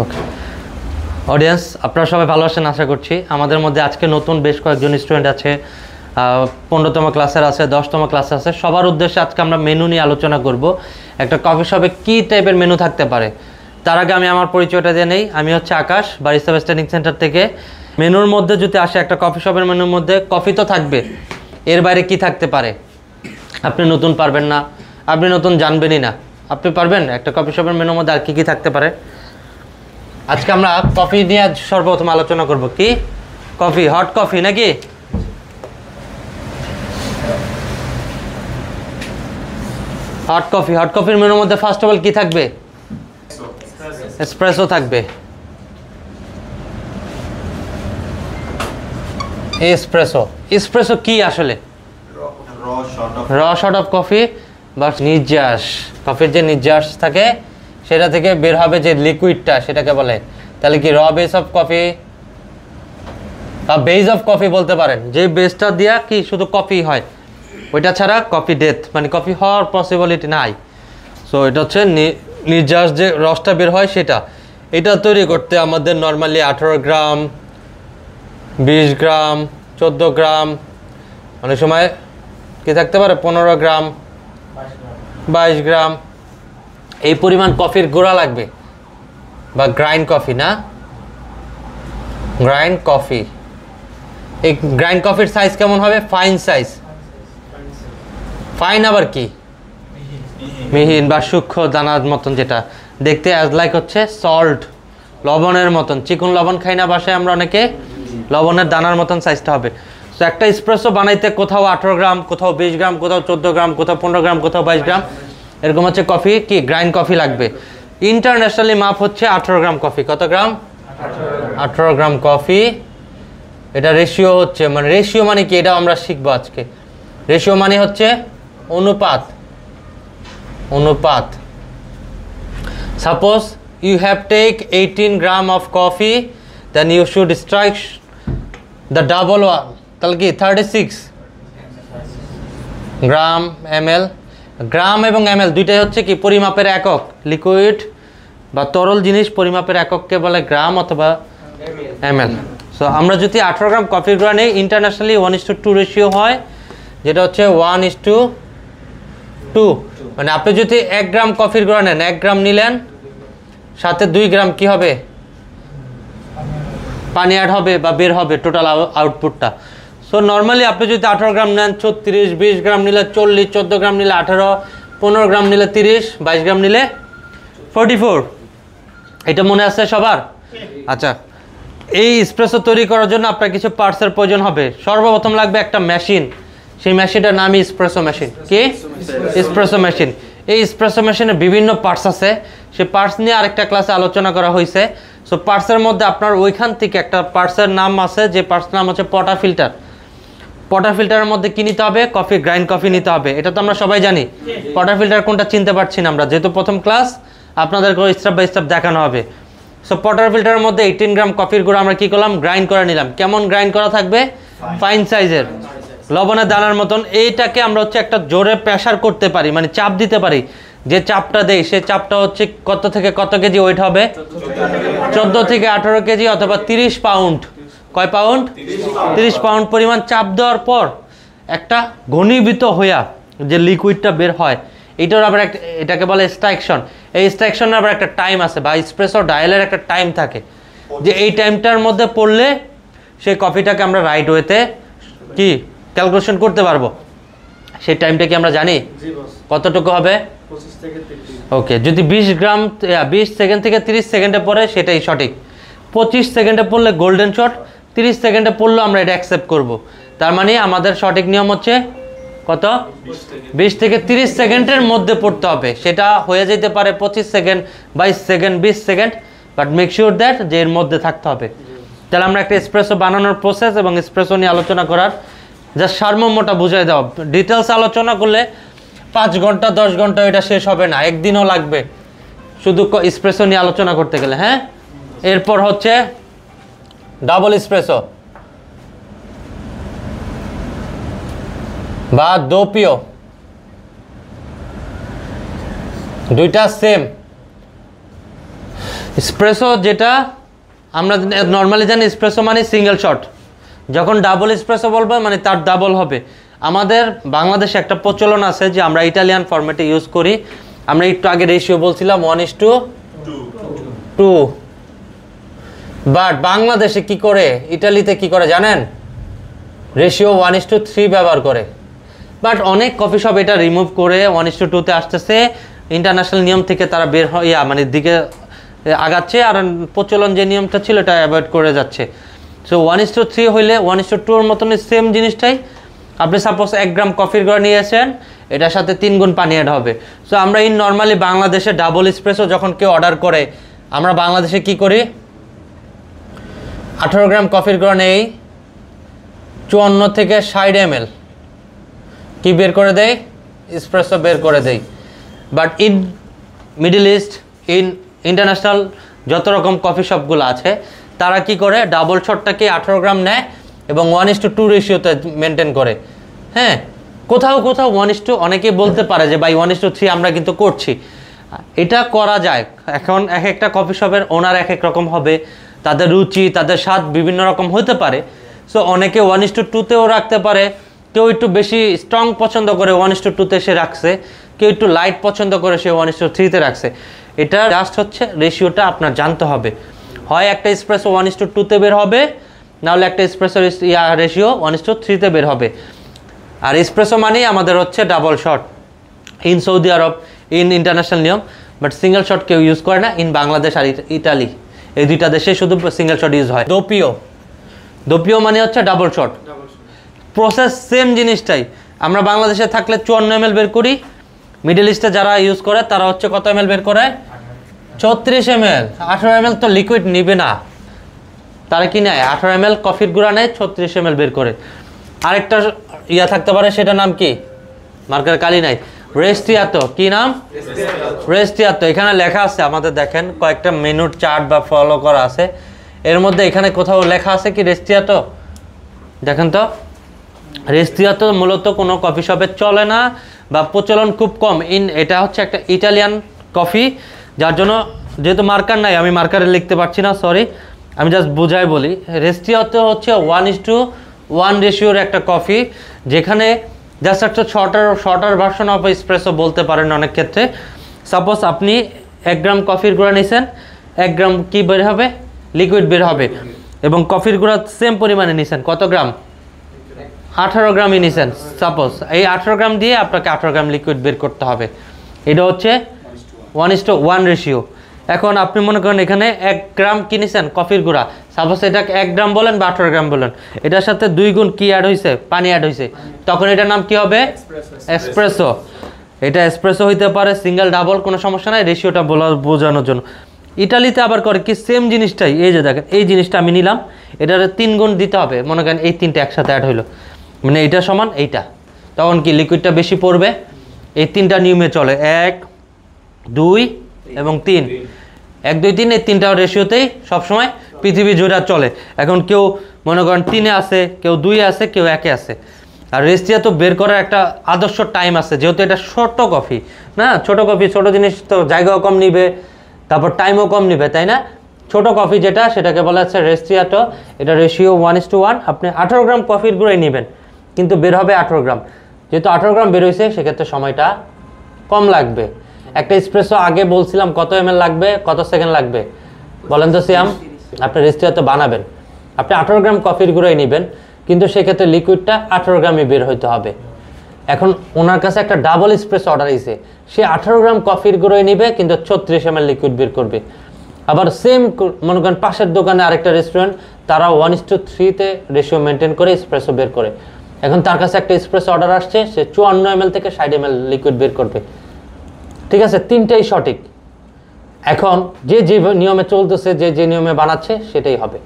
ওকে audience, আপনারা সবাই ভালো আছেন আশা করছি। আমাদের মধ্যে আজকে নতুন বেশ কয়েকজন স্টুডেন্ট আছে, 15তম ক্লাসের আছে, 10তম ক্লাসে আছে। সবার উদ্দেশ্যে আজকে আমরা মেনু নিয়ে আলোচনা করব। একটা কফি শপে কী টাইপের মেনু থাকতে পারে। তার আগে আমি আমার পরিচয়টা দিয়ে নেই। আমি হচ্ছে আকাশ, বারিস্তা ট্রেনিং সেন্টার থেকে। মেনুর মধ্যে যদি আসে, একটা কফি শপের মেনুর মধ্যে কফি তো থাকবে, এর বাইরে কি থাকতে পারে? আপনি নতুন পারবেন না, আপনি নতুন জানবেনই না। আপনি পারবেন একটা কফি শপের মেনুর মধ্যে আর কি থাকতে পারে? আজকে আমরা কফি নিয়ে সর্বপ্রথম আলোচনা করব। কি কফি? হট কফি নাকি? Hot coffee. হট কফির মেনুর মধ্যে ফার্স্ট অফ অল কি থাকবে? এসপ্রেসো থাকবে। এসপ্রেসো। এসপ্রেসো কি আসলে? র শট অফ কফি বা নির্যাস। কফির যে নির্যাস থাকে সেটা থেকে বের হবে যে লিকুইডটা, সেটাকে বলে। তাহলে কি র বেস অফ কফি বা বেস অফ কফি বলতে পারেন। যে বেসটা দিয়া কি শুধু কফি হয়, ওইটা ছাড়া কফি ডেথ, মানে কফি হওয়ার পসিবিলিটি নাই। সো এটা হচ্ছে নির্যাস, যে রসটা বের হয় সেটা। এটা তৈরি করতে আমাদের নর্মালি 18 গ্রাম, 20 গ্রাম, 14 গ্রাম, অনেক সময় কি থাকতে পারে 15 গ্রাম, 22 গ্রাম, এই পরিমাণ কফির গুঁড়া লাগবে। বা গ্রাইন্ড কফি না, গ্রাইন্ড কফি। এই গ্রাইন্ড কফির সাইজ কেমন হবে? Fine size. ফাইন আবার কি? মিহিন বা সূক্ষ্ম দানার মতন, যেটা দেখতে অ্যাজ লাইক হচ্ছে সল্ট, লবণের মতন। চিকন লবণ খাই না বাসায় আমরা অনেকে, লবণের দানার মতন সাইজটা হবে। তো একটা এসপ্রেসো বানাইতে কোথাও 18 গ্রাম, কোথাও 20 গ্রাম, কোথাও 14 গ্রাম, কোথাও 15 গ্রাম, কোথাও 22 গ্রাম, এরকম হচ্ছে কফি কি গ্রাইন্ড কফি লাগবে। ইন্টারন্যাশনালি মাপ হচ্ছে 18 গ্রাম কফি। কত গ্রাম? 18 গ্রাম কফি। এটা রেশিও হচ্ছে, মানে রেশিও মানে কি এটা আমরা শিখবো আজকে। রেশিও মানে হচ্ছে অনুপাত। অনুপাত। Suppose you have take 18 gram of coffee, then you should strike the double one, তাহলে কি 36 গ্রাম ml। গ্রাম এবং ml দুইটাই হচ্ছে কি পরিমাপের একক। লিকুইড বা তরল জিনিস পরিমাপের একককে বলে গ্রাম অথবা ml। সো আমরা যদি 18 গ্রাম কফির গুঁড়া নেই, ইন্টারন্যাশনালি 1:2 রেশিও হয়, যেটা হচ্ছে 1:2। মানে আপনি যদি 1 গ্রাম কফির গুঁড়া নেন, 1 গ্রাম নিলেন, সাথে 2 গ্রাম কি হবে? পানি অ্যাড হবে বা বের হবে টোটাল আউটপুটটা। সো নর্মালি আপনি যদি 18 গ্রাম নেন 36, 20 গ্রাম নিলে 40, 14 গ্রাম নিলে 18, 15 গ্রাম নিলে 30, 22 গ্রাম নিলে 44। এটা মনে আছে সবার? আচ্ছা, এই এসপ্রেসো তৈরি করার জন্য আপনার কিছু পার্টসের প্রয়োজন হবে। সর্বপ্রথম লাগবে একটা মেশিন। সেই মেশিনটার নামই এসপ্রেসো মেশিন। কি? Espresso machine. এই এসপ্রেসো মেশিনের বিভিন্ন পার্টস আছে, সেই পার্টস নিয়ে আরেকটা ক্লাসে আলোচনা করা হয়েছে। সো পার্টসের মধ্যে আপনার ওইখান থেকে একটা পার্টসের নাম আছে, যে পার্টসের নাম হচ্ছে পটা ফিল্টার। পটা ফিল্টারের মধ্যে কি নিতে হবে? কফি, গ্রাইন্ড কফি নিতে হবে। এটা তো আমরা সবাই জানি। পটা ফিল্টার কোনটা চিনতে পারছি না আমরা, যেহেতু প্রথম ক্লাস, আপনাদেরকে স্টেপ বাই স্টেপ দেখানো হবে। সো পটার ফিল্টারের মধ্যে 18 গ্রাম কফির গুঁড়ো আমরা কি করলাম? গ্রাইন্ড করে নিলাম। কেমন গ্রাইন্ড করা থাকবে? ফাইন সাইজের, লবণের দানার মতন। এইটাকে আমরা হচ্ছে একটা জোরে প্রেসার করতে পারি, মানে চাপ দিতে পারি। যে চাপটা দেয় সে চাপটা হচ্ছে কত থেকে কত কেজি ওয়েট হবে? 14 থেকে 18 কেজি অথবা 30 পাউন্ড। কয় পাউন্ড? 30 পাউন্ড পরিমাণ চাপ দেওয়ার পর একটা ঘনীভূত হইয়া যে লিকুইডটা বের হয়, এটার আবার একটা, এটাকে বলে এক্সট্রাকশন। এই এক্সট্রাকশনের আবার একটা টাইম আছে, বা এসপ্রেসো ডায়ালের একটা টাইম থাকে, যে এই টাইমটার মধ্যে পড়লে সেই কফিটাকে আমরা রাইট ওয়েতে কি ক্যালকুলেশন করতে পারবো। সেই টাইমটা কি আমরা জানি? কতটুকু হবে? 25 থেকে 30। ওকে, যদি 20 গ্রাম 20 সেকেন্ড থেকে 30 সেকেন্ডে পড়ে সেটাই সঠিক। 25 সেকেন্ডে পড়লে গোল্ডেন শট, 30 সেকেন্ডে পড়লে আমরা এটা অ্যাকসেপ্ট করব। তার মানে আমাদের সঠিক নিয়ম হচ্ছে কত? 20 থেকে 30 সেকেন্ডের মধ্যে পড়তে হবে। সেটা হয়ে যেতে পারে 25 second, 22 second, 20 second, but make sure that যে এর মধ্যে থাকতে হবে। তাহলে আমরা একটা এসপ্রেসো বানানোর প্রসেস এবং এসপ্রেসো নিয়ে আলোচনা করার জাস্ট সারমর্মটা বুঝিয়ে দেওয়া। ডিটেলস আলোচনা করলে 5 ঘন্টা 10 ঘন্টা এটা শেষ হবে না, একদিনও লাগবে শুধু এসপ্রেসো নিয়ে আলোচনা করতে গেলে। হ্যাঁ, এরপর হচ্ছে ডাবল এসপ্রেসো বা দোপিও, দুইটা সেম। এসপ্রেসো যেটা আমরা নর্মালি জানি, এসপ্রেসো মানে সিঙ্গেল শট। যখন ডাবল এসপ্রেসো বলবো মানে তার ডাবল হবে। আমাদের বাংলাদেশে একটা প্রচলন আছে যে আমরা ইটালিয়ান ফরম্যাটে ইউজ করি। আমরা একটু আগে রেশিও বলছিলাম 1:2, বাট বাংলাদেশে কি করে, ইটালিতে কি করে জানেন? রেশিও 1:3 ব্যবহার করে। বাট অনেক কফি শপ এটা রিমুভ করে 1:2-তে আসতেছে, ইন্টারন্যাশনাল নিয়ম থেকে তারা বের মানে দিকে আগাচ্ছে, আর প্রচলন যে নিয়মটা ছিল এটা অ্যাভয়েড করে যাচ্ছে। সো 1:3 হইলে 1:2-এর মতনই সেম জিনিসটাই। আপনি সাপোজ 1 গ্রাম কফির গুঁড়া নিয়েছেন, এটার সাথে 3 গুণ পানি অ্যাড হবে। সো আমরা নর্মালি বাংলাদেশে ডাবল এসপ্রেসো যখন কেউ অর্ডার করে, আমরা বাংলাদেশে কি করি, 18 গ্রাম কফির গুঁড়া নেই, 54 থেকে 60 ml কি বের করে দেয়, এসপ্রেসো বের করে দেয়। But in middle east, in international যত রকম কফি শপগুলো আছে, তারা কি করে ডাবল শটটাকে 18 গ্রাম নেয় এবং 1:2 রেশিওতে মেনটেন করে। হ্যাঁ, কোথাও কোথাও 1:, অনেকেই বলতে পারে যে ভাই 1:3 আমরা কিন্তু করছি। এটা করা যায়। এখন এক একটা কফি শপের ওনার এক এক রকম হবে, তাদের রুচি, তাদের স্বাদ বিভিন্ন রকম হতে পারে। সো অনেকে 1:2-তেও রাখতে পারে, কেউ একটু বেশি স্ট্রং পছন্দ করে 1:2-তে সে রাখছে, কেউ একটু লাইট পছন্দ করে সে 1:3-তে রাখছে। এটা জাস্ট হচ্ছে রেশিওটা আপনার জানতে হবে। হয় একটা এসপ্রেসো 1:2-তে বের হবে, নাহলে একটা এসপ্রেসো রেশিও 1:3-তে বের হবে। আর এসপ্রেসো মানেই আমাদের হচ্ছে double shot in Saudi Arab, in international নিয়ম। বাট সিঙ্গেল শট কেউ ইউজ করে না। ইন বাংলাদেশ আর ইটালি, এই দুইটা দেশে শুধু সিঙ্গেল শট ইউজ হয়। দোপিও মানে হচ্ছে ডাবল শট। প্রসেস সেম জিনিসটাই। আমরা বাংলাদেশে থাকলে 54 ml বের করি, মিডল ইস্টে যারা ইউজ করে তারা হচ্ছে কত ml বের করে, 34 ml। 18 ml তো লিকুইড নিবে না, তারা কি নেয় 18 ml কফির গুঁড়া নেয়, 36 ml বের করে। আরেকটা থাকতে পারে, সেটা নাম কি, মার্কার কালি নাই, রেস্টিয়াতো। কি নাম? রেস্টিয়াতো। এখানে লেখা আছে, আমাদের দেখেন কয়েকটা মেনুর চার্ট বা ফলো করা আছে, এর মধ্যে এখানে কোথাও লেখা আছে কি রেস্টিয়াতো? দেখেন তো, রেস্টিয়াতো মূলত কোনো কফি শপে চলে না বা প্রচলন খুব কম। এটা হচ্ছে একটা ইটালিয়ান কফি, যার জন্য যেহেতু মার্কার নাই, আমি মার্কারে লিখতে পারছি না, সরি, আমি জাস্ট বুঝাই বলি। রেস্টিয়াতো হচ্ছে 1:1 রেশিওর একটা কফি, যেখানে জাস্ট একটা শর্টার ভার্সন অফ এসপ্রেসো বলতে পারেন অনেক ক্ষেত্রে। সাপোজ আপনি 1 গ্রাম কফির গুঁড়া নিয়েছেন, 1 গ্রাম কি বের হবে, লিকুইড বের হবে, এবং কফির গুঁড়া সেম পরিমাণে নিয়েছেন, কত গ্রাম, 18 গ্রামই নিয়েছেন সাপোজ। এই 18 গ্রাম দিয়ে আপনাকে 18 গ্রাম লিকুইড বের করতে হবে। এটা হচ্ছে 1:1 রেশিও। এখন আপনি মনে করেন এখানে 1 গ্রাম কিনেছেন কফির গুঁড়া, সাপোজ এটাকে 1 গ্রাম বলেন বা 18 গ্রাম বলেন, এটার সাথে 2 গুণ কি অ্যাড হয়েছে, পানি অ্যাড হয়েছে, তখন এটার নাম কি হবে, এসপ্রেসো। এটা এসপ্রেসো হইতে পারে, সিঙ্গেল ডাবল কোনো সমস্যা নাই, রেশিওটা বোঝানোর জন্য। ইটালিতে আবার করে কি সেম জিনিসটাই, এই যে দেখেন এই জিনিসটা আমি নিলাম, এটার 3 গুণ দিতে হবে, মনে করেন এই 3টা একসাথে অ্যাড হইলো, মানে এইটা সমান এইটা, তখন কি লিকুইডটা বেশি পড়বে। এই 3টা নিয়মে চলে, 1, 2 এবং 3। 1, 2, 3 এই 3টা রেশিওতেই সবসময় পৃথিবী জুড়ে চলে। এখন কেউ মনে করেন 3-এ আছে, কেউ 2-এ আছে, কেউ 1-এ আছে। আর রেস্টিয়াতো বের করার একটা আদর্শ টাইম আছে, যেহেতু এটা ছোট কফি না, ছোট কফি, ছোট জিনিস তো জায়গাও কম নিবে, তারপর টাইমও কম নিবে, তাই না? ছোট কফি যেটা, সেটাকে বলা হচ্ছে রেস্টিয়াতো। এটা রেশিও 1:1। আপনি 18 গ্রাম কফির গুঁড়াই নেবেন, কিন্তু বের হবে 18 গ্রাম। যেহেতু 18 গ্রাম বের হয়েছে, সেক্ষেত্রে সময়টা কম লাগবে। একটা এসপ্রেসো আগে বলছিলাম কত ml লাগবে, কত সেকেন্ড লাগবে বলেন তো সিয়াম? আপনি রেস্টিয়াতো বানাবেন, আপনি 18 গ্রাম কফির গুঁড়াই নেবেন, কিন্তু সেক্ষেত্রে লিকুইডটা 18 গ্রামই বের হইতে হবে। এখন ওনার কাছে একটা ডাবল এসপ্রেসো অর্ডার হয়েছে, সে 18 গ্রাম কফির গুঁড়োই নেবে, কিন্তু 36 ml লিকুইড বের করবে। আবার সেম মনে করেন পাশের দোকানে আরেকটা রেস্টুরেন্ট, তারা 1:3-তে রেশিও মেনটেন করে এসপ্রেসো বের করে। এখন তার কাছে একটা এসপ্রেসো অর্ডার আসছে, সে 54 ml থেকে 60 ml লিকুইড বের করবে। ঠিক আছে, 3টাই সঠিক। এখন যে নিয়মে চলতেছে, যে নিয়মে বানাচ্ছে, সেটাই হবে।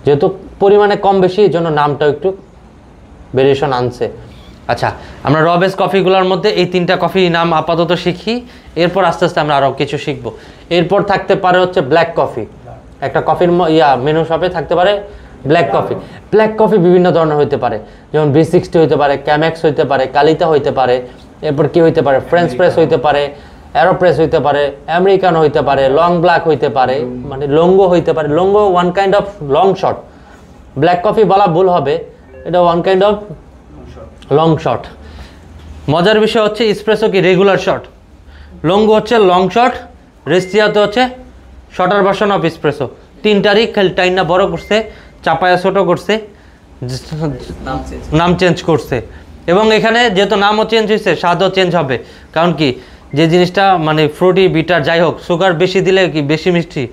যেহেতু পরিমাণে কম বেশি, এই জন্য নামটাও একটু ভেরিয়েশন আনছে। আচ্ছা, আমরা র বেস কফিগুলোর মধ্যে এই 3টা কফি নাম আপাতত শিখি, এরপর আস্তে আস্তে আমরা আরও কিছু শিখবো। এরপর থাকতে পারে হচ্ছে ব্ল্যাক কফি। একটা কফির মেনু শপে থাকতে পারে ব্ল্যাক কফি। ব্ল্যাক কফি বিভিন্ন ধরনের হইতে পারে, যেমন B60 হইতে পারে, ক্যামেক্স হইতে পারে, কালিতা হইতে পারে, এরপর কি হইতে পারে, ফ্রেঞ্চ প্রেস হইতে পারে, অ্যারোপ্রেস হইতে পারে, আমেরিকানো হইতে পারে, লং ব্ল্যাক হইতে পারে, মানে লঙ্গো হইতে পারে। লঙ্গো one kind of long shot, black coffee বলা ভুল হবে, এটা one kind of long shot. মজার বিষয় হচ্ছে এসপ্রেসো কি রেগুলার শট, লঙ্গো হচ্ছে লং শট, রেস্টিয়াতে হচ্ছে শর্টার ভার্সন অফ এসপ্রেসো। তিনটারই টাইনা বড় করছে, চাপায়া ছোটো করছে, নাম চেঞ্জ করছে। এবং এখানে যেহেতু নামও চেঞ্জ হয়েছে, স্বাদও চেঞ্জ হবে। কারণ কি, যে জিনিসটা মানে ফ্রুটি বিটার যাই হোক, সুগার বেশি দিলে কি বেশি মিষ্টি,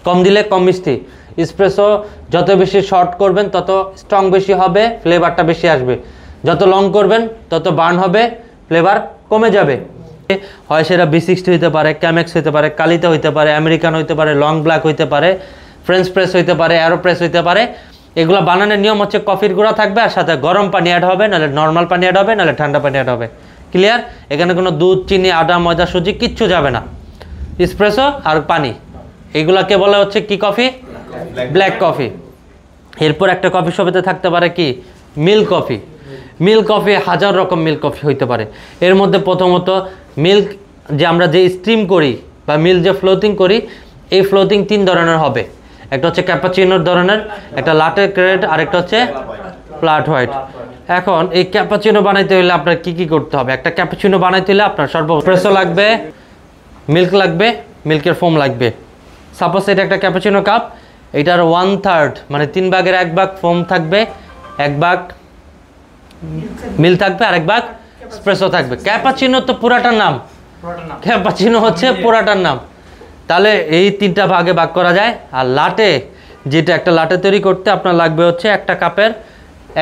কম দিলে কম মিষ্টি। এসপ্রেসো যত বেশি শর্ট করবেন তত স্ট্রং বেশি হবে, ফ্লেভারটা বেশি আসবে। যত লং করবেন তত বার্ন হবে, ফ্লেভার কমে যাবে। হয় সেটা B60 হইতে পারে, ক্যামেক্স হইতে পারে, কালিতা হইতে পারে, আমেরিকান হইতে পারে, লং ব্ল্যাক হইতে পারে, ফ্রেঞ্চ প্রেস হইতে পারে, অ্যারোপ্রেস হইতে পারে। এগুলো বানানোর নিয়ম হচ্ছে কফির গুঁড়া থাকবে, আর সাথে গরম পানি অ্যাড হবে, নাহলে নর্মাল পানি অ্যাড হবে, নাহলে ঠান্ডা পানি অ্যাড হবে। ক্লিয়ার? এখানে কোনো দুধ, চিনি, আদা, ময়দা, সুজি কিচ্ছু যাবে না। এসপ্রেসো আর পানি, এগুলাকে বলা হচ্ছে কি কফি? Black coffee. এরপর একটা কফি শপেতে থাকতে পারে কি মিল্ক কফি। মিল্ক কফি হাজার রকম মিল্ক কফি হইতে পারে। এর মধ্যে প্রথমত মিল্ক যে আমরা যে স্টিম করি বা মিল্ক যে ফ্লোটিং করি, এই ফ্লোটিং তিন ধরনের হবে। একটা হচ্ছে ক্যাপাচিনোর ধরনের, একটা লাটে গ্রেড, আর একটা হচ্ছে ফ্ল্যাট হোয়াইট। এখন এই ক্যাপাচিনো বানাইতে হলে আপনার কি কি করতে হবে? একটা ক্যাপাচিনো বানাইতে হলে আপনার সর্বপ্রেসো লাগবে, মিল্ক লাগবে, মিল্কের ফোম লাগবে। সাপোজ এটা একটা ক্যাপাচিনো কাপ, এটার 1/3 মানে 3 ভাগের 1 ভাগ ফোম থাকবে, 1 ভাগ মিল্ক থাকবে, আর 1 ভাগ এসপ্রেসো থাকবে। ক্যাপাচিনো তো পুরাটার নাম, ক্যাপাচিনো হচ্ছে পুরাটার নাম। তাহলে এই তিনটা ভাগে ভাগ করা যায়। আর লাটে, যেটা একটা লাটে তৈরি করতে আপনার লাগবে হচ্ছে একটা কাপের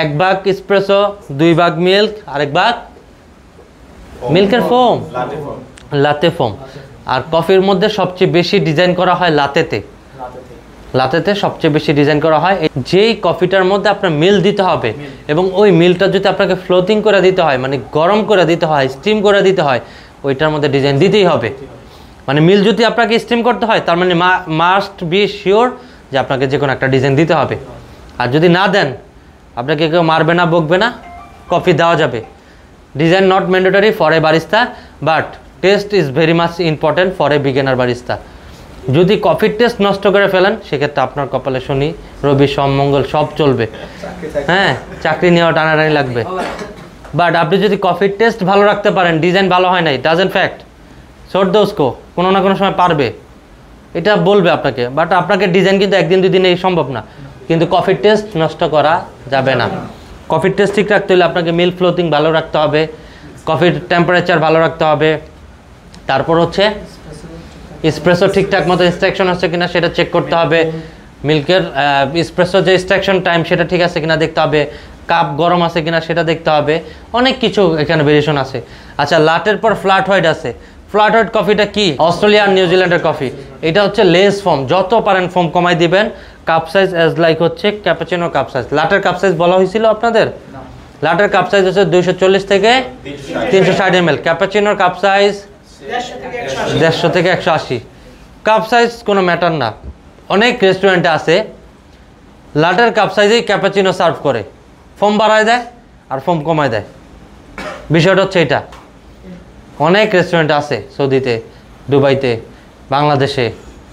1 ভাগ এসপ্রেসো, 2 ভাগ মিল্ক, আর 1 ভাগ মিল্কের ফোম, লাতে ফোম। আর কফির মধ্যে সবচেয়ে বেশি ডিজাইন করা হয় লাতেতে, লাতেতে সবচেয়ে বেশি ডিজাইন করা হয়। যেই কফিটার মধ্যে আপনার মিল দিতে হবে, এবং ওই মিলটা যদি আপনাকে ফ্লোটিং করে দিতে হয়, মানে গরম করে দিতে হয়, স্টিম করে দিতে হয়, ওইটার মধ্যে ডিজাইন দিতেই হবে। মানে মিল যদি আপনাকে স্টিম করতে হয়, তার মানে মাস্ট বি শিওর যে আপনাকে যে কোনো একটা ডিজাইন দিতে হবে। আর যদি না দেন, আপনাকে কেউ মারবে না, বকবে না, কফি দেওয়া যাবে। Design not mandatory for a barista, but test is very much important for a beginner barista. যদি কফির টেস্ট নষ্ট করে ফেলেন, সেক্ষেত্রে আপনার কপালে শনি, রবি, সোম, মঙ্গল সব চলবে। হ্যাঁ, চাকরি নেওয়া টানাটানি লাগবে। বাট আপনি যদি কফির টেস্ট ভালো রাখতে পারেন, ডিজাইন ভালো হয় নাই, ডাজেন্ট ফ্যাক্ট, শর্ট দোস্কো কোনো না কোনো সময় পারবে, এটা বলবে আপনাকে। বাট আপনাকে ডিজাইন কিন্তু একদিন দুই দিনে সম্ভব না, কিন্তু কফির টেস্ট নষ্ট করা যাবে না। কফির টেস্ট ঠিক রাখতে হলে আপনাকে মিল্ক ফ্লোটিং ভালো রাখতে হবে, কফির টেম্পারেচার ভালো রাখতে হবে। তারপর হচ্ছে এসপ্রেসো ঠিকঠাক মতো ইনস্ট্রাকশন আছে কিনা সেটা চেক করতে হবে, মিল্কের এসপ্রেসো যে ইনস্ট্রাকশন টাইম সেটা ঠিক আছে কিনা দেখতে হবে, কাপ গরম আছে কিনা সেটা দেখতে হবে। অনেক কিছু এখানে ভেরিয়েশন আছে। আচ্ছা, লাটের পর ফ্ল্যাট হোয়াইট আছে। ফ্ল্যাট হোয়াইট কফিটা কি? অস্ট্রেলিয়া আর নিউজিল্যান্ডের কফি। এটা হচ্ছে লেস ফোম, যত পারেন ফোম কমাই দিবেন। কাপ সাইজ অ্যাজ লাইক হচ্ছে ক্যাপাচিনো কাপ সাইজ। লাটের কাপ সাইজ বলা হয়েছিল আপনাদের? লাটের কাপ সাইজ হচ্ছে 240 থেকে 360 ml। ক্যাপাচিনোর কাপ সাইজ 150 থেকে 180। কাপ সাইজ কোনো ম্যাটার না। অনেক রেস্টুরেন্টে আছে লাটের কাপ সাইজেই ক্যাপাচিনো সার্ভ করে, ফোম বাড়ায় দেয় আর ফোম কমায় দেয়। বিষয়টা হচ্ছে এটা। অনেক রেস্টুরেন্ট আছে সৌদিতে, দুবাইতে, বাংলাদেশে,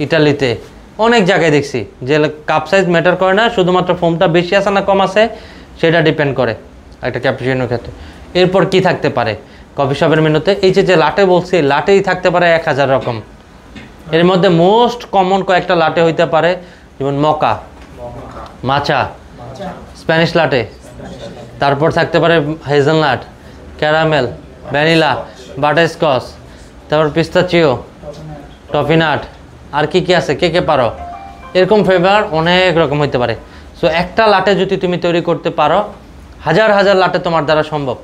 ইটালিতে, অনেক জায়গায় দেখছি যে কাপ সাইজ ম্যাটার করে না, শুধুমাত্র ফোমটা বেশি আছে না কম আছে সেটা ডিপেন্ড করে একটা ক্যাপাচিনোর ক্ষেত্রে। এরপর কি থাকতে পারে কফি শপের মেনুতে? এই যে লাটে বলছি, লাটেই থাকতে পারে 1000 রকম। এর মধ্যে মোস্ট কমন কয়েকটা লাটে হইতে পারে, যেমন মকা, মাচা, স্প্যানিশ লাটে। তারপর থাকতে পারে হেজেলনাট, ক্যারামেল, ভ্যানিলা, বাটারস্কচ, তারপর পিস্তাচিও, টফিনাট, আর কি কি আছে, কে পারো, এরকম ফ্লেভার অনেক রকম হইতে পারে। সো একটা লাটে যদি তুমি তৈরি করতে পারো, হাজার হাজার লাটে তোমার দ্বারা সম্ভব।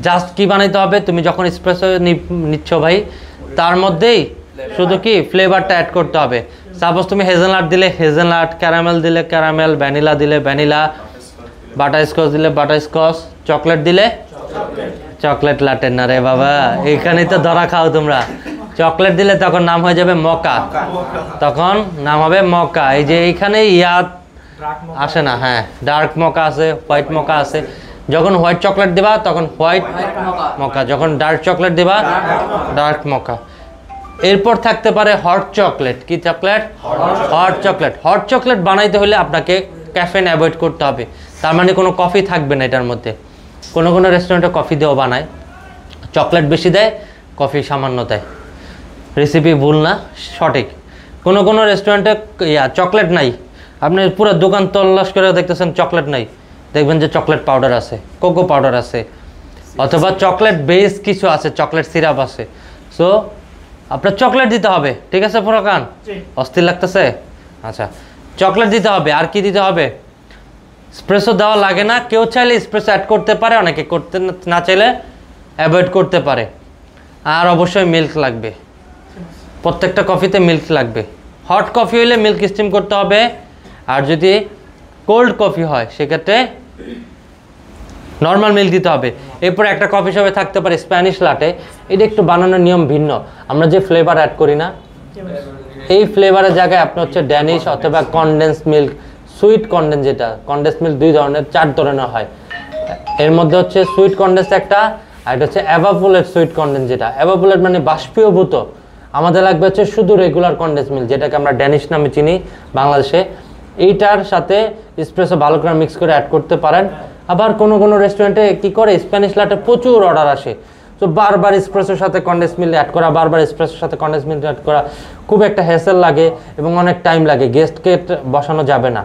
জাস্ট কি বানাইতে হবে, তুমি যখন এসপ্রেসো নিচ্ছ ভাই, তার মধ্যেই শুধু কি ফ্লেভারটা অ্যাড করতে হবে। সাপোজ তুমি হেজেলনাট দিলে হেজেলনাট, ক্যারামেল দিলে ক্যারামেল, ভ্যানিলা দিলে ভ্যানিলা, বাটারস্কচ দিলে বাটারস্কচ, চকলেট দিলে চকলেট লাটে। না রে বাবা, এখানেই তো ধরা খাও তোমরা। চকলেট দিলে তখন নাম হয়ে যাবে মকা, তখন নাম হবে মকা। এই যে এইখানে ইয়াদ আসে না, হ্যাঁ, ডার্ক মকা আছে, হোয়াইট মকা আছে। যখন হোয়াইট চকলেট দিবা তখন হোয়াইট মকা, যখন ডার্ক চকলেট দিবা ডার্ক মকা। এরপর থাকতে পারে হট চকলেট। কি chocolate? Hot chocolate. Hot chocolate বানাইতে হলে আপনাকে ক্যাফেন অ্যাভয়েড করতে হবে, তার মানে কোনো কফি থাকবে না এটার মধ্যে। কোনো কোনো রেস্টুরেন্টে কফি দিয়েও বানায়, চকলেট বেশি দেয়, কফি সামান্য দেয়। রেসিপি ভুল না, সঠিক। কোনো কোনো রেস্টুরেন্টে চকলেট নাই, আপনি পুরো দোকান তল্লাশ করে দেখতেছেন চকলেট নাই, দেখবেন যে চকলেট পাউডার আছে, কোকো পাউডার আছে, অথবা চকলেট বেস কিছু আছে, চকলেট সিরাপ আছে। সো আপনার চকলেট দিতে হবে, ঠিক আছে ফুরকান? অস্থির লাগতেছে? আচ্ছা, চকলেট দিতে হবে। আর কি দিতে হবে? স্প্রেসো দেওয়া লাগে না, কেউ চাইলে স্প্রেসো অ্যাড করতে পারে, অনেকে করতে না চাইলে অ্যাভয়েড করতে পারে। আর অবশ্যই মিল্ক লাগবে, প্রত্যেকটা কফিতে মিল্ক লাগবে। হট কফি হলে মিল্ক স্টিম করতে হবে, আর যদি কোল্ড কফি হয় সেক্ষেত্রে নর্মাল মিল্ক দিতে হবে। এরপর একটা কফি শপে থাকতে পারে স্প্যানিশ লাটে। এটা একটু বানানোর নিয়ম ভিন্ন, আমরা যে ফ্লেভার অ্যাড করি না, এই ফ্লেভারের জায়গায় আপনি হচ্ছে ড্যানিশ অথবা কনডেন্স মিল্ক, সুইট কনডেন্স, যেটা কনডেন্স মিল্ক 2 ধরনের 4 ধরনের হয়। এর মধ্যে হচ্ছে সুইট কনডেন্স একটা, আর এটা হচ্ছে এভাপোরেটেড সুইট কনডেন্স। যেটা এভাপোরেটেড মানে বাষ্পীভূত, আমাদের লাগবে হচ্ছে শুধু রেগুলার কনডেন্স মিল্ক, যেটাকে আমরা ড্যানিশ নামে চিনি বাংলাদেশে। এইটার সাথে স্প্রেসো ভালো করে মিক্স করে অ্যাড করতে পারেন। আবার কোনো কোনো রেস্টুরেন্টে কি করে, স্প্যানিশ লাটে প্রচুর অর্ডার আসে, তো বারবার স্প্রেসোর সাথে কনডেন্স মিল্ক অ্যাড করা, বারবার স্প্রেসোর সাথে কনডেন্স মিল্ক অ্যাড করা খুব একটা হ্যাসেল লাগে এবং অনেক টাইম লাগে। গেস্টকে বসানো যাবে না,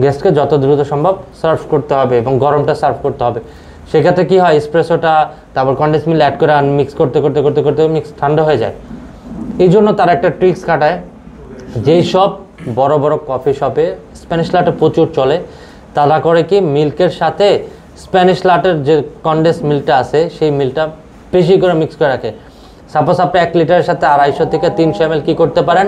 গেস্টকে যত দ্রুত সম্ভব সার্ভ করতে হবে এবং গরমটা সার্ভ করতে হবে। সেক্ষেত্রে কী হয়, স্প্রেসোটা তারপর কনডেন্স মিল্ক অ্যাড করে মিক্স করতে করতে করতে করতে মিক্স ঠান্ডা হয়ে যায়। এই জন্য তারা একটা ট্রিক্স খাটায়, যেই সব বড় বড় কফি শপে স্প্যানিশ লাটে প্রচুর চলে, তারা করে কি মিল্কের সাথে স্প্যানিশ লাটের যে কনডেন্স মিল্কটা আছে সেই মিল্কটা বেশি করে মিক্স করে রাখে। সাপোজ আপনি 1 লিটারের সাথে 250 থেকে 300 ml কী করতে পারেন,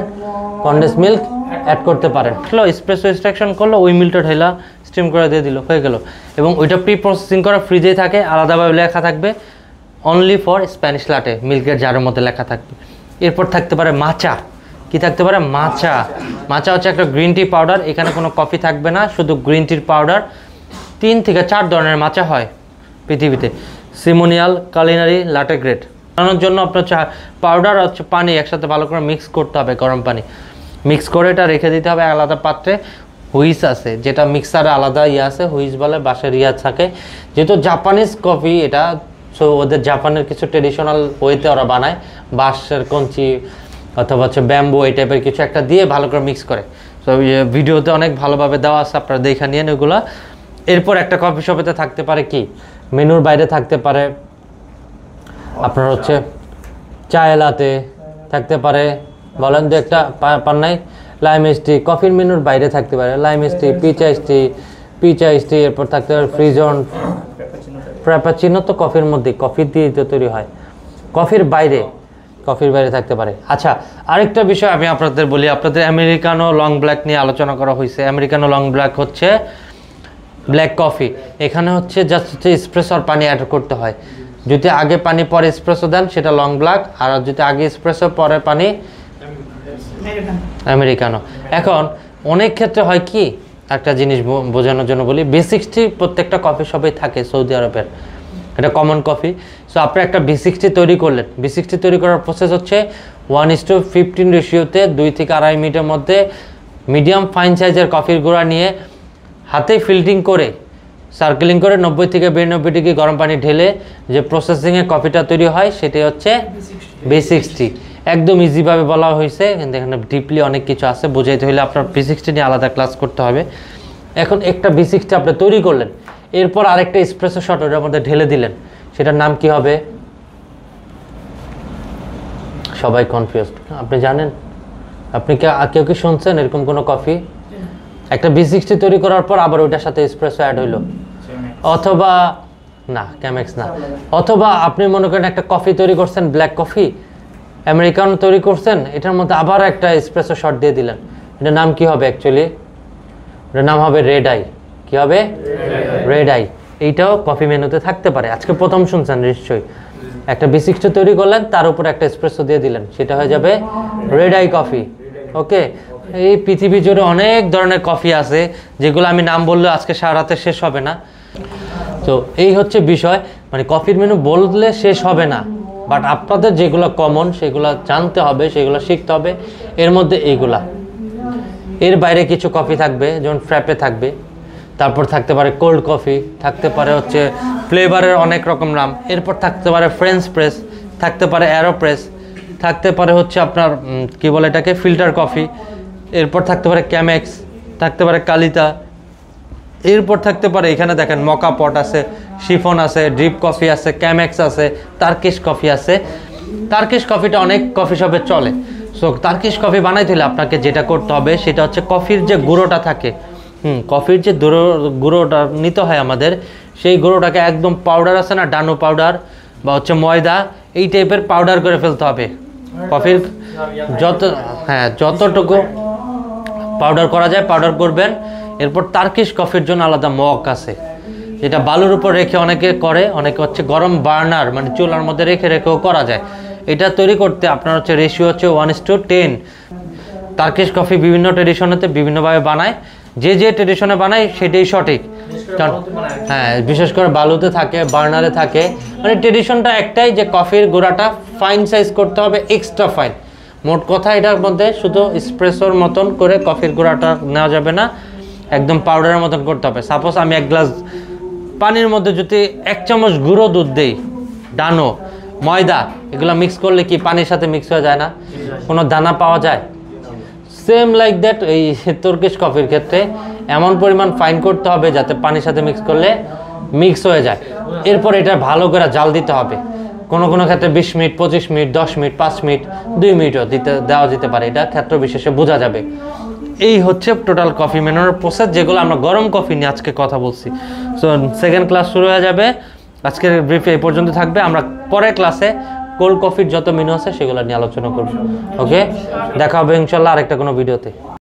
কনডেন্স মিল্ক অ্যাড করতে পারেন। স্প্রেসো এক্সট্রাকশন করলো, ওই মিল্কটা ঢেলা স্টিম করে দিয়ে দিল, হয়ে গেল। এবং ওইটা প্রি প্রসেসিং করা ফ্রিজেই থাকে, আলাদাভাবে লেখা থাকবে অনলি ফর স্প্যানিশ লাটে, মিল্কের জারের মধ্যে লেখা থাকবে। এরপর থাকতে পারে মাচা। কি থাকতে পারে? মাচা। মাচা হচ্ছে একটা গ্রিন টি পাউডার, এখানে কোনো কফি থাকবে না, শুধু গ্রিন টির পাউডার। 3 থেকে 4 ধরনের মাচা হয় পৃথিবীতে, সিমোনিয়াল, কালিনারি, লাটে গ্রেড। বানানোর জন্য আপনার পাউডার হচ্ছে পানি একসাথে ভালো করে মিক্স করতে হবে, গরম পানি মিক্স করে এটা রেখে দিতে হবে আলাদা পাত্রে। হুইস আছে, যেটা মিক্সারে আলাদা আছে, হুইস বলে, বাঁশের থাকে। যেহেতু জাপানিজ কফি এটা, সো ওদের জাপানের কিছু ট্রেডিশনাল ওয়েতে ওরা বানায়, বাঁশের কঞ্চি অথবা হচ্ছে ব্যাম্বু, এই টাইপের কিছু একটা দিয়ে ভালো করে মিক্স করে। সো ভিডিওতে অনেক ভালোভাবে দেওয়া আছে, আপনারা দেখে নিন ওগুলো। এরপর একটা কফি শপেতে থাকতে পারে কি, মেনুর বাইরে থাকতে পারে আপনার হচ্ছে চায় লাতে, থাকতে পারে বলেন যে একটা পান নাই লাইম টি, কফির মেনুর বাইরে থাকতে পারে লাইম টি, পিচ আইস টি। এরপর থাকতে পারে ফ্রিজন, ফ্র্যাপাচিনো তো কফির মধ্যে, কফি দিয়ে তো তৈরি হয়, কফির বাইরে থাকতে পারে। আচ্ছা, আরেকটা বিষয় আমি আপনাদের বলি, আপনাদের আমেরিকানো লং ব্ল্যাক নিয়ে আলোচনা করা হয়েছে। আমেরিকানো লং ব্ল্যাক হচ্ছে ব্ল্যাক কফি, এখানে হচ্ছে জাস্ট হচ্ছে স্প্রেসো আর পানি অ্যাড করতে হয়। যদি আগে পানি পরে স্প্রেসো দেন সেটা লং ব্ল্যাক, আর যদি আগে স্প্রেসো পরে পানি আমেরিকানো। এখন অনেক ক্ষেত্রে হয় কি, একটা জিনিস বোঝানোর জন্য বলি, B60 প্রত্যেকটা কফি শপেই থাকে সৌদি আরবের, এটা কমন কফি। সো আপনি একটা B60 তৈরি করলেন, B60 তৈরি করার প্রসেস হচ্ছে 1:15 রেশিওতে 2 থেকে 2.5 মিনিটের মধ্যে মিডিয়াম ফাইন সাইজের কফির গুঁড়া নিয়ে হাতে ফিল্টারিং করে সার্কেলিং করে 90 থেকে 92 ডিগ্রি গরম পানি ঢেলে যে প্রসেসিংয়ে কফিটা তৈরি হয় সেটাই হচ্ছে B60। একদম ইজিভাবে বলা হয়েছে, কিন্তু এখানে ডিপলি অনেক কিছু আছে, বোঝাইতে হলে আপনার B60 নিয়ে আলাদা ক্লাস করতে হবে। এখন একটা B60 আপনি তৈরি করলেন, এরপর আরেকটা এসপ্রেসো শট ওটার মধ্যে ঢেলে দিলেন, সেটার নাম কি হবে? সবাই কনফিউজড, আপনি জানেন? আপনি কেউ কি শুনছেন এরকম কোনো কফি? একটা B60 তৈরি করার পর আবার ওইটার সাথে এসপ্রেসো অ্যাড হইলো, অথবা না ক্যামেক্স না, অথবা আপনি মনে করেন একটা কফি তৈরি করছেন, ব্ল্যাক কফি আমেরিকানো তৈরি করছেন, এটার মধ্যে আবার একটা এসপ্রেসো শট দিয়ে দিলেন, এটার নাম কি হবে? অ্যাকচুয়ালি এটার নাম হবে রেড আই। কি হবে? Red eye. এইটাও কফি মেনুতে থাকতে পারে, আজকে প্রথম শুনছেন নিশ্চয়ই। একটা B60 তৈরি করলেন, তার উপর একটা এসপ্রেসো দিয়ে দিলেন, সেটা হয়ে যাবে রেড আই কফি। ওকে, এই পৃথিবী জুড়ে অনেক ধরনের কফি আছে, যেগুলো আমি নাম বললে আজকে সারা রাতে শেষ হবে না। তো এই হচ্ছে বিষয়, মানে কফির মেনু বললে শেষ হবে না, বাট আপনাদের যেগুলো কমন সেগুলো জানতে হবে, সেগুলো শিখতে হবে। এর মধ্যে এইগুলা, এর বাইরে কিছু কফি থাকবে, যেমন ফ্র্যাপে থাকবে, তারপর থাকতে পারে কোল্ড কফি, থাকতে পারে হচ্ছে ফ্লেভারের অনেক রকম নাম, এরপর থাকতে পারে ফ্রেঞ্চ প্রেস, থাকতে পারে অ্যারোপ্রেস, থাকতে পারে হচ্ছে আপনার কি বলে এটাকে ফিল্টার কফি, এরপর থাকতে পারে ক্যামেক্স, থাকতে পারে কালিতা, এরপর থাকতে পারে এখানে দেখেন মকা পট আছে, শিফন আছে, ড্রিপ কফি আছে, ক্যামেক্স আছে, টার্কিশ কফি আছে। টার্কিশ কফিটা অনেক কফি শপে চলে। সো টার্কিশ কফি বানাইতে হলে আপনাকে যেটা করতে হবে সেটা হচ্ছে কফির যে গুঁড়োটা থাকে, কফির যে গুঁড়োটা নিতে হয় আমাদের, সেই গুঁড়োটাকে একদম পাউডার আছে না, ডানো পাউডার বা হচ্ছে ময়দা, এই টাইপের পাউডার করে ফেলতে হবে। কফির যতটুকু পাউডার করা যায় পাউডার করবেন। এরপর টার্কিশ কফির জন্য আলাদা মগ আছে, যেটা বালুর উপর রেখে অনেকে করে, অনেকে হচ্ছে গরম বার্নার মানে চুলার মধ্যে রেখেও করা যায়। এটা তৈরি করতে আপনার হচ্ছে রেশিও হচ্ছে 1:10। টার্কিশ কফি বিভিন্ন ট্রেডিশনেতে বিভিন্নভাবে বানায়, যে ট্রেডিশনে বানায় সেটাই সঠিক। কারণ বিশেষ করে বালুতে থাকে, বার্নারে থাকে, মানে ট্রেডিশনটা একটাই যে কফির গুঁড়াটা ফাইন সাইজ করতে হবে, এক্সট্রা ফাইন। মোট কথা এটার মধ্যে শুধু এসপ্রেসোর মতন করে কফির গুঁড়াটা নেওয়া যাবে না, একদম পাউডারের মতন করতে হবে। সাপোজ আমি 1 গ্লাস পানির মধ্যে যদি 1 চামচ গুঁড়ো দুধ দেই, ডানো, ময়দা, এগুলো মিক্স করলে কি পানির সাথে মিক্স হয়ে যায় না? কোনো দানা পাওয়া যায়? সেম লাইক দ্যাট এই টার্কিশ কফির ক্ষেত্রে এমন পরিমাণ ফাইন করতে হবে যাতে পানির সাথে মিক্স করলে মিক্স হয়ে যায়। এরপর এটা ভালো করে জাল দিতে হবে। কোনো ক্ষেত্রে 20 মিনিট, 25 মিনিট, 10 মিনিট, 5 মিনিট, 2 মিনিটও দেওয়া যেতে পারে, এটা ক্ষেত্র বিশেষে বোঝা যাবে। এই হচ্ছে টোটাল কফি মেনুর প্রসেস, যেগুলো আমরা গরম কফি নিয়ে আজকে কথা বলছি। সো সেকেন্ড ক্লাস শুরু হয়ে যাবে, আজকের ব্রিফে এই পর্যন্ত থাকবে। আমরা পরের ক্লাসে কোল্ড কফির যত মেনু আছে সেগুলো নিয়ে আলোচনা করব। ওকে, দেখা হবে ইনশাল্লাহ আরেকটা কোনো ভিডিওতে।